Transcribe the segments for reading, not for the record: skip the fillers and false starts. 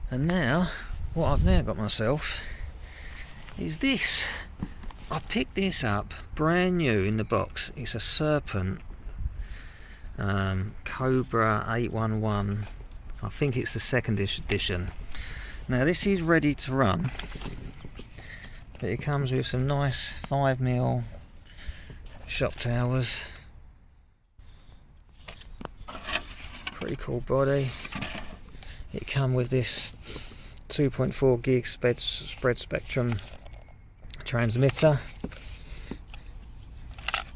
And now, what I've now got myself is this. I picked this up brand new in the box. It's a Serpent Cobra S811. I think it's the second edition. Now this is ready to run, but it comes with some nice 5mm shock towers. Pretty cool body. It comes with this 2.4 gig spread spectrum transmitter.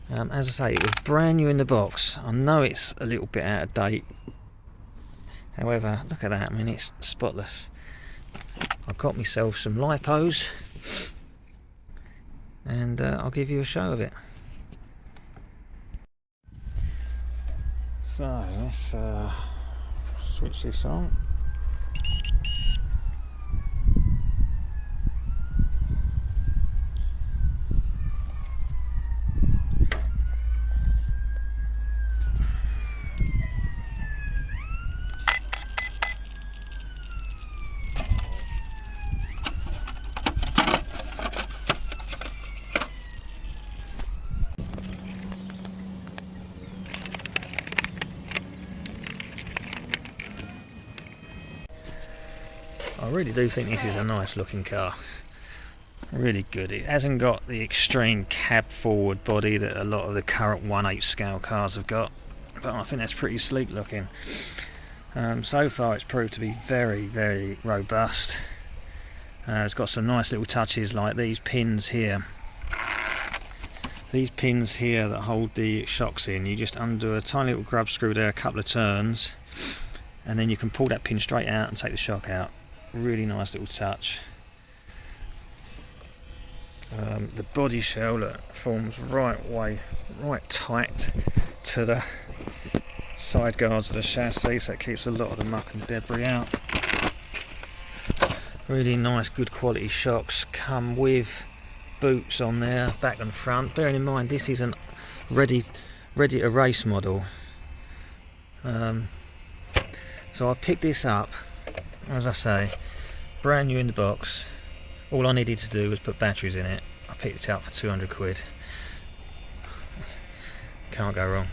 As I say, it was brand new in the box. I know it's a little bit out of date. However, look at that. I mean, it's spotless. I got myself some lipos, and I'll give you a show of it. So let's switch this on. I really do think this is a nice looking car. Really good. It hasn't got the extreme cab forward body that a lot of the current 1/8 scale cars have got, but I think that's pretty sleek looking. So far it's proved to be very, very robust. It's got some nice little touches like these pins here. These pins here that hold the shocks in, you just undo a tiny little grub screw there, a couple of turns, and then you can pull that pin straight out and take the shock out. Really nice little touch. The body shell that forms right tight to the side guards of the chassis, so it keeps a lot of the muck and debris out. Really nice, good quality shocks. Come with boots on there, back and front. Bearing in mind this is a ready to race model. So I picked this up, as I say, brand new in the box. All I needed to do was put batteries in it. I picked it up for 200 quid. Can't go wrong.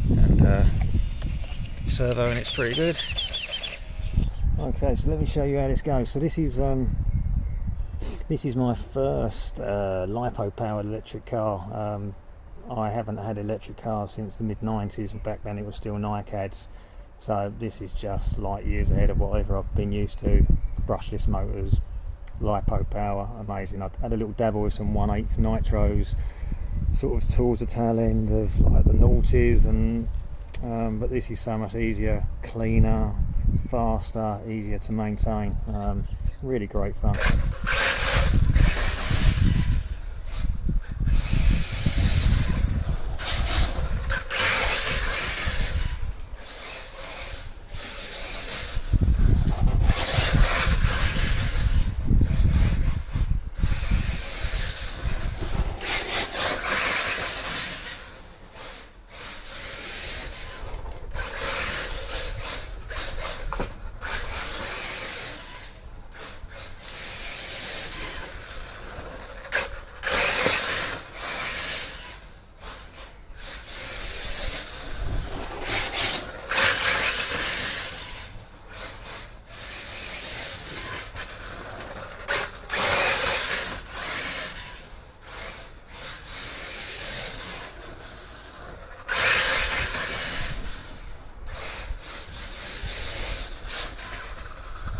And servo, and it's pretty good. Okay, so let me show you how this goes. So this is my first lipo powered electric car. I haven't had electric cars since the mid-90s, and back then it was still NiCads. So this is just light years ahead of whatever I've been used to. Brushless motors, lipo power, amazing. I had a little dabble with some 1/8 nitros, sort of towards the tail end of like the noughties, and but this is so much easier, cleaner, faster, easier to maintain. Really great fun.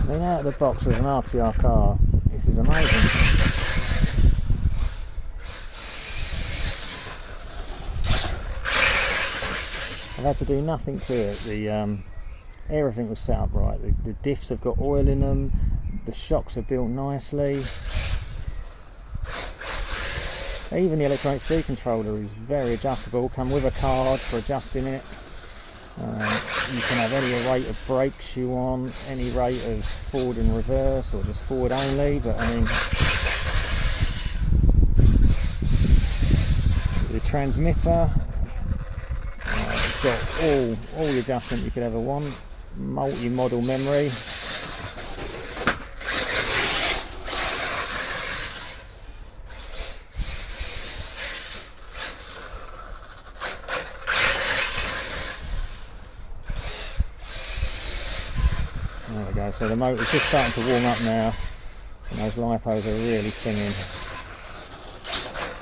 Then out of the box with an RTR car, this is amazing. I've had to do nothing to it. Everything was set up right. The diffs have got oil in them, the shocks are built nicely. Even the electronic speed controller is very adjustable, come with a card for adjusting it. You can have any rate of brakes you want, any rate of forward and reverse, or just forward only, but I mean, the transmitter, it's got all the adjustment you could ever want, multi-model memory, Okay, so the motor's just starting to warm up now, and those lipos are really singing.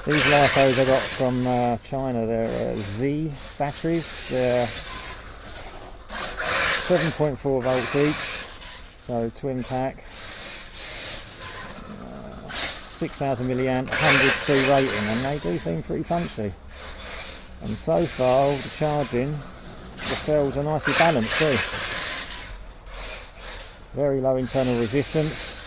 These lipos I got from China. They're Z batteries. They're 7.4 volts each, so twin pack, 6,000 milliamp, 100C rating, and they do seem pretty punchy. And so far, all the charging, the cells are nicely balanced too. Very low internal resistance.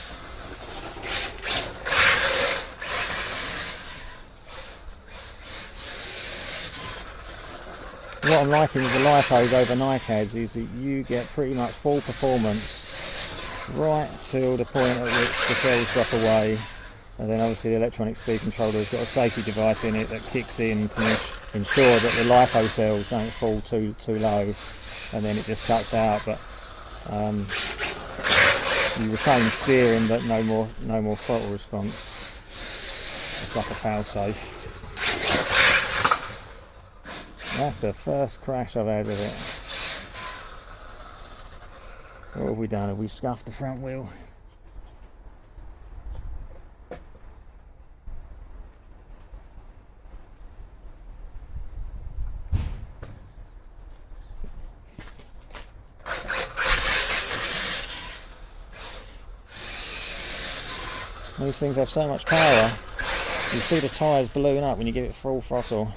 What I'm liking with the lipos over NiCads is that you get pretty much full performance right till the point at which the cells drop away, and then obviously the electronic speed controller has got a safety device in it that kicks in to ensure that the lipo cells don't fall too low, and then it just cuts out. But you retain steering, but no more throttle response. It's like a fail safe. That's the first crash I've had with it. What have we done? Have we scuffed the front wheel? These things have so much power. You see the tyres balloon up when you give it full throttle.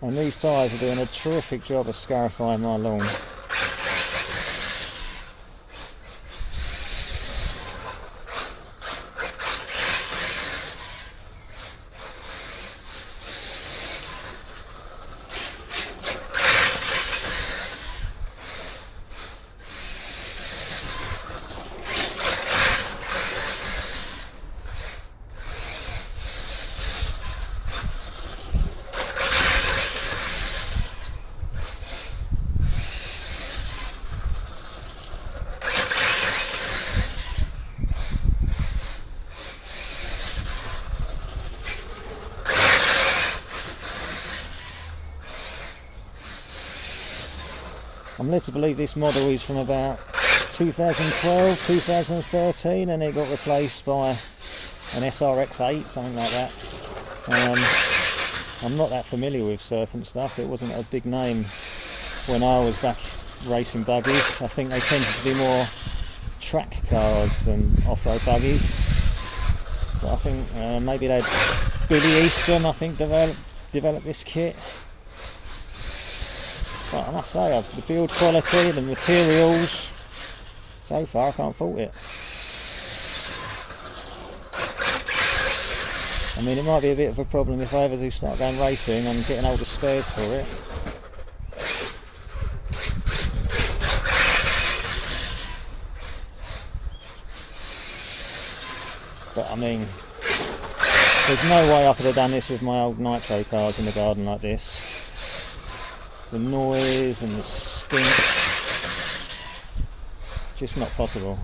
And these tyres are doing a terrific job of scarifying my lawn. I'm led to believe this model is from about 2012, 2013, and it got replaced by an SRX8, something like that. I'm not that familiar with Serpent stuff. It wasn't a big name when I was back racing buggies. I think they tended to be more track cars than off-road buggies. But I think maybe Billy Easton, I think, developed this kit. But I must say, the build quality, the materials, so far I can't fault it. I mean, it might be a bit of a problem if I ever do start going racing and getting older spares for it. But I mean, there's no way I could have done this with my old nitro cars in the garden like this. The noise and the stink, just not possible.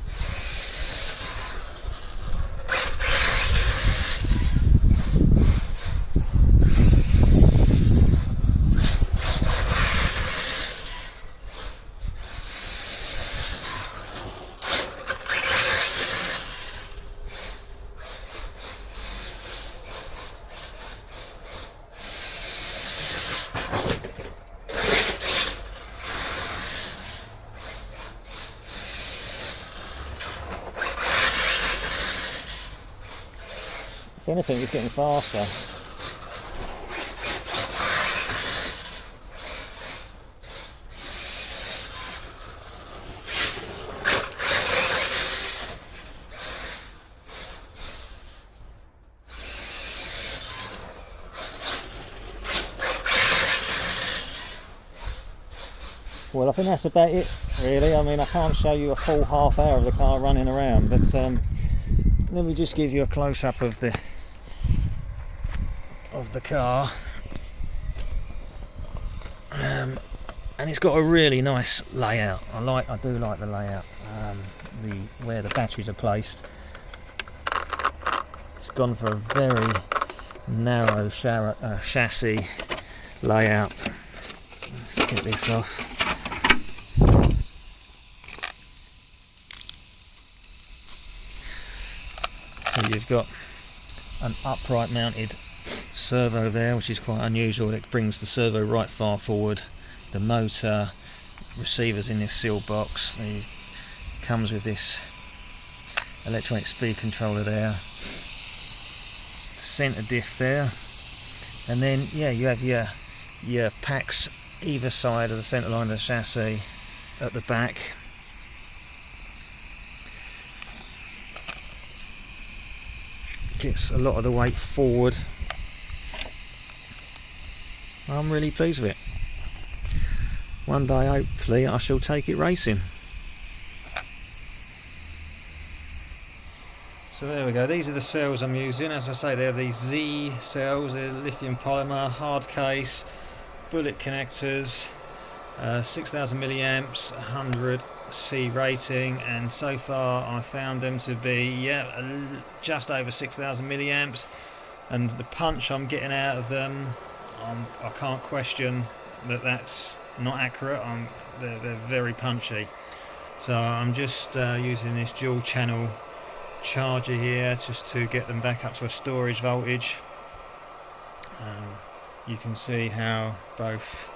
If anything, it's getting faster. Well, I think that's about it, really. I mean, I can't show you a full half hour of the car running around, but let me just give you a close-up of the car. and it's got a really nice layout. I do like the layout. Where the batteries are placed. It's gone for a very narrow chassis layout. Let's get this off. So you've got an upright mounted servo there, which is quite unusual. It brings the servo right far forward. The motor, receivers in this sealed box. It comes with this electronic speed controller there, centre diff there, and then yeah, you have your packs either side of the centre line of the chassis at the back. Gets a lot of the weight forward. I'm really pleased with it. One day hopefully I shall take it racing. So there we go, these are the cells I'm using. As I say, they're these Z cells, they're lithium polymer, hard case, bullet connectors, 6000 milliamps, 100 C rating, and so far I found them to be just over 6000 milliamps, and the punch I'm getting out of them, I can't question that that's not accurate. They're very punchy. So I'm just using this dual channel charger here just to get them back up to a storage voltage. You can see how both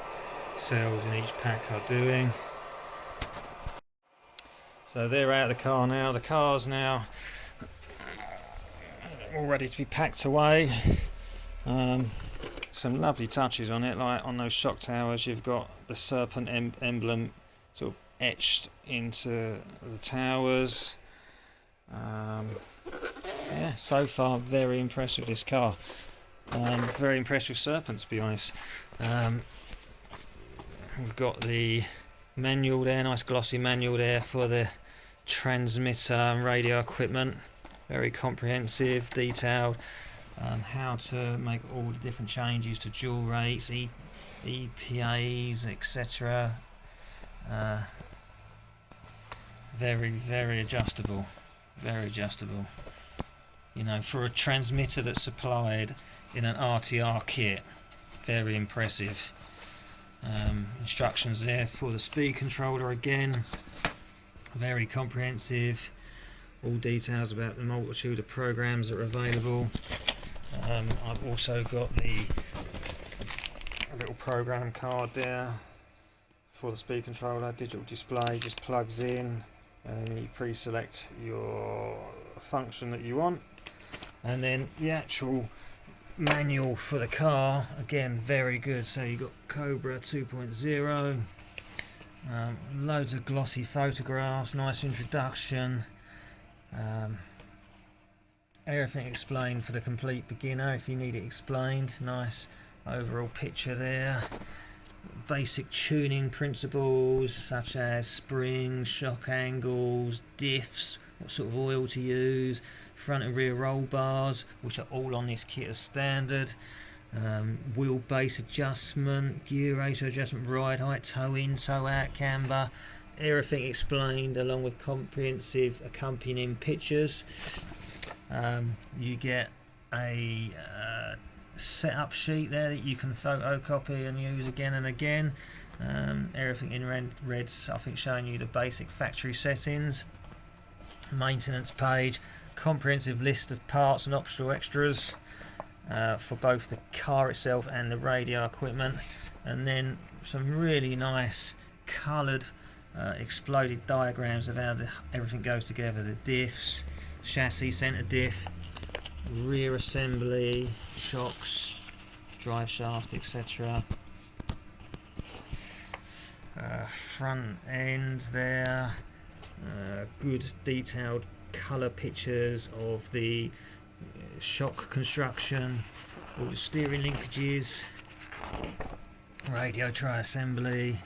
cells in each pack are doing. So they're out of the car now. The car's now all ready to be packed away. Some lovely touches on it, like on those shock towers you've got the serpent emblem sort of etched into the towers. Yeah, so far very impressed with this car. Very impressed with Serpent, to be honest. We've got the manual there, nice glossy manual there for the transmitter and radio equipment. Very comprehensive, detailed. How to make all the different changes to dual rates, EPAs, etc. Very adjustable. Very adjustable. You know, for a transmitter that's supplied in an RTR kit, very impressive. Instructions there for the speed controller again, very comprehensive. All details about the multitude of programs that are available. I've also got a little program card there for the speed controller, digital display, just plugs in, and you pre-select your function that you want, and then the actual manual for the car, again very good. So you've got Cobra 2.0, loads of glossy photographs, nice introduction, everything explained for the complete beginner if you need it explained. Nice overall picture there. Basic tuning principles such as springs, shock angles, diffs, what sort of oil to use, front and rear roll bars, which are all on this kit as standard, wheelbase adjustment, gear ratio adjustment, ride height, toe in, toe out, camber, everything explained along with comprehensive accompanying pictures. You get a setup sheet there that you can photocopy and use again and again. Everything in red's I think showing you the basic factory settings. Maintenance page, comprehensive list of parts and optional extras for both the car itself and the radio equipment, and then some really nice coloured exploded diagrams of how everything goes together. The diffs, chassis, centre diff, rear assembly, shocks, drive shaft, etc. Front end there, good detailed colour pictures of the shock construction, all the steering linkages, radio tray assembly.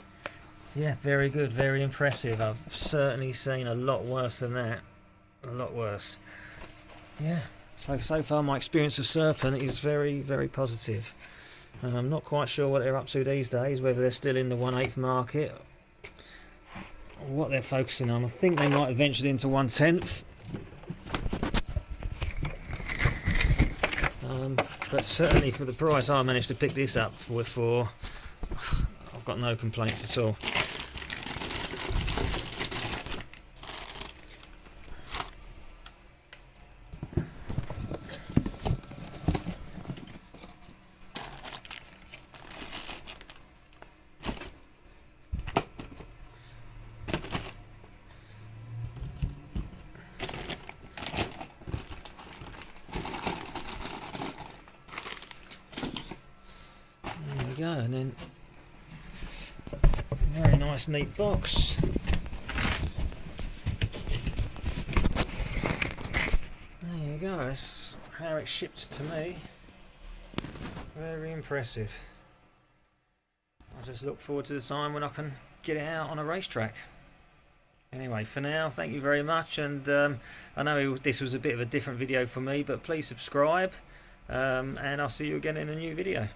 Yeah, very good, very impressive. I've certainly seen a lot worse than that, a lot worse. Yeah, so far my experience of Serpent is very positive. I'm not quite sure what they're up to these days, whether they're still in the 1/8 market or what they're focusing on. I think they might have ventured into 1/10. But certainly for the price I managed to pick this up for, I've got no complaints at all. There we go, and then very nice neat box. There you go, that's how it's shipped to me. Very impressive. I just look forward to the time when I can get it out on a racetrack. Anyway, for now, thank you very much, and I know this was a bit of a different video for me, but please subscribe, and I'll see you again in a new video.